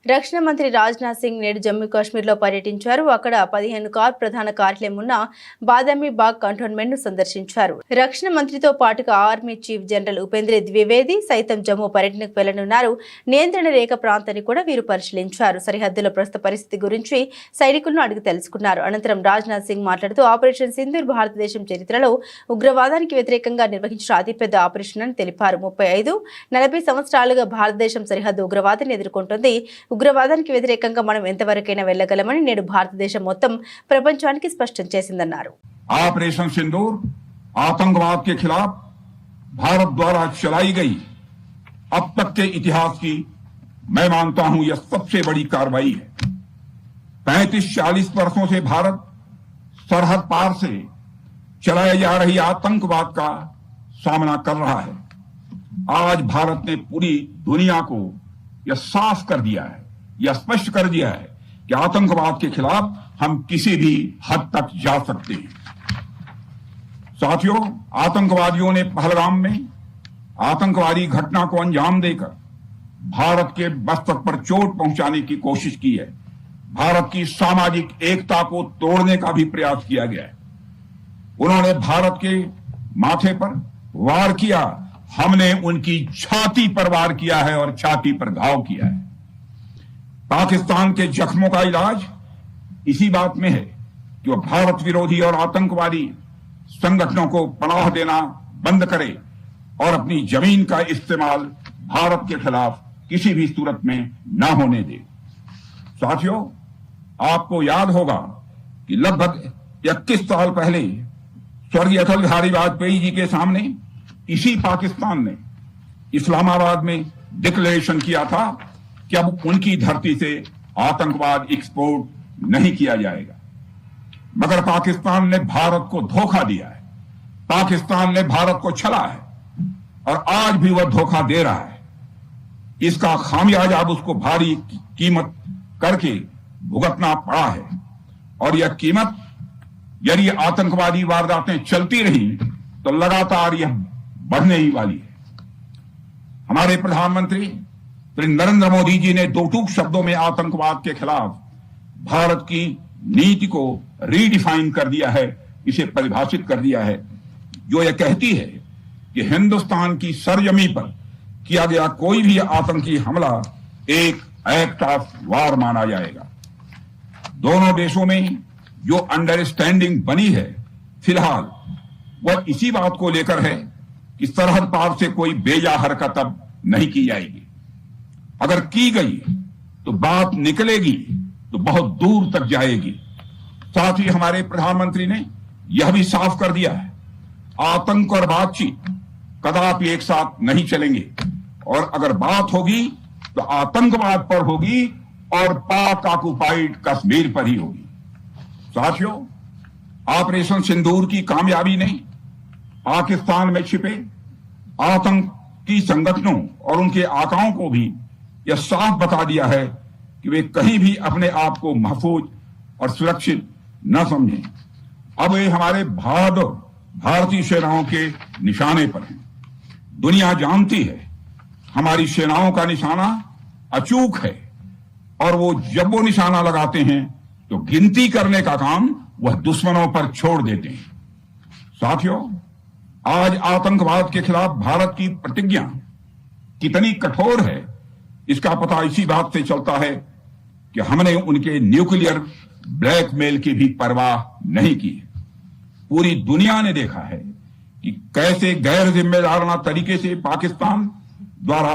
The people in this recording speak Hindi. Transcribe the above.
రక్షణ మంత్రి రాజ్నాథ్ సింగ్ నేడు జమ్మూ కాశ్మీర్లో పర్యటించారు. అక్కడ 15 కార్ప్ ప్రధాన కార్యాలయం ఉన్న బాదామి బాగ్ కంటోన్మెంట్ ను సందర్శించారు. రక్షణ మంత్రితో పాటుగా army chief general Upendra Dwivedi సైతం జమ్మూ పర్యటనకు వెళ్లనున్నారు. నియంత్రణ రేఖ ప్రాంతాన్ని కూడా వీరు పరిశీలించారు. సరిహద్దుల ప్రస్తుత పరిస్థితి గురించి సైనికులను అడిగి తెలుసుకున్నారు. అనంతరం రాజ్నాథ్ సింగ్ మాట్లాడుతూ ఆపరేషన్ సింధూర్ భారతదేశం చరిత్రలో ఉగ్రవాదానికి వ్యతిరేకంగా నిర్వహించిన అతిపెద్ద ఆపరేషన్ అని తెలిపారు. 35-40 సంవత్సరాలుగా భారతదేశం సరిహద్దు ఉగ్రవాదాన్ని ఎదుర్కొంటుంది. ఉగ్రవాదానికి వ్యతిరేకంగా మనం ఎంతవరకైనా వెళ్ళగలమని నేడు భారతదేశం మొత్తం ప్రపంచానికి స్పష్టం చేసిందన్నారు. ऑपरेशन सिंदूर आतंकवाद के खिलाफ भारत द्वारा चलाई गई अब तक के इतिहास की मैं मानता हूं यह सबसे बड़ी कार्रवाई है। 35-40 वर्षों से भारत सरहद पार से चलाई जा रही आतंकवाद का सामना कर रहा है। आज भारत ने पूरी दुनिया को यह साफ कर दिया है, यह स्पष्ट कर दिया है कि आतंकवाद के खिलाफ हम किसी भी हद तक जा सकते हैं। साथियों, आतंकवादियों ने पहलगाम में आतंकवादी घटना को अंजाम देकर भारत के मस्तक पर चोट पहुंचाने की कोशिश की है। भारत की सामाजिक एकता को तोड़ने का भी प्रयास किया गया है। उन्होंने भारत के माथे पर वार किया, हमने उनकी छाती पर वार किया है और छाती पर घाव किया है। पाकिस्तान के जख्मों का इलाज इसी बात में है कि वह भारत विरोधी और आतंकवादी संगठनों को पनाह देना बंद करे और अपनी जमीन का इस्तेमाल भारत के खिलाफ किसी भी सूरत में न होने दे। साथियों, आपको याद होगा कि लगभग 21 साल पहले स्वर्गीय अटल बिहारी वाजपेयी जी के सामने इसी पाकिस्तान ने इस्लामाबाद में डिक्लेरेशन किया था कि अब उनकी धरती से आतंकवाद एक्सपोर्ट नहीं किया जाएगा। मगर पाकिस्तान ने भारत को धोखा दिया है, पाकिस्तान ने भारत को छला है और आज भी वह धोखा दे रहा है। इसका खामियाजा अब उसको भारी कीमत करके भुगतना पड़ा है और यह कीमत यदि आतंकवादी वारदातें चलती रही तो लगातार यह बढ़ने ही वाली है। हमारे प्रधानमंत्री श्री नरेंद्र मोदी जी ने दो टूक शब्दों में आतंकवाद के खिलाफ भारत की नीति को रीडिफाइन कर दिया है, इसे परिभाषित कर दिया है, जो यह कहती है कि हिंदुस्तान की सरजमी पर किया गया कोई भी आतंकी हमला एक एक्ट ऑफ वार माना जाएगा। दोनों देशों में जो अंडरस्टैंडिंग बनी है फिलहाल वह इसी बात को लेकर है कि सरहद पार से कोई बेजा हरकत अब नहीं की जाएगी। अगर की गई तो बात निकलेगी तो बहुत दूर तक जाएगी। साथ ही हमारे प्रधानमंत्री ने यह भी साफ कर दिया है, आतंक और बातचीत कदापि एक साथ नहीं चलेंगे और अगर बात होगी तो आतंकवाद पर होगी और पाक ऑक्युपाइड कश्मीर पर ही होगी। साथियों, ऑपरेशन सिंदूर की कामयाबी ने पाकिस्तान में छिपे आतंकी संगठनों और उनके आकाओं को भी यह साफ बता दिया है कि वे कहीं भी अपने आप को महफूज और सुरक्षित न समझें। अब वे हमारे बहादुर भारतीय सेनाओं के निशाने पर हैं। दुनिया जानती है हमारी सेनाओं का निशाना अचूक है और वो जब वो निशाना लगाते हैं तो गिनती करने का काम वह दुश्मनों पर छोड़ देते हैं। साथियों, आज आतंकवाद के खिलाफ भारत की प्रतिज्ञा कितनी कठोर है इसका पता इसी बात से चलता है कि हमने उनके न्यूक्लियर ब्लैकमेल की भी परवाह नहीं की। पूरी दुनिया ने देखा है कि कैसे गैर जिम्मेदाराना तरीके से पाकिस्तान द्वारा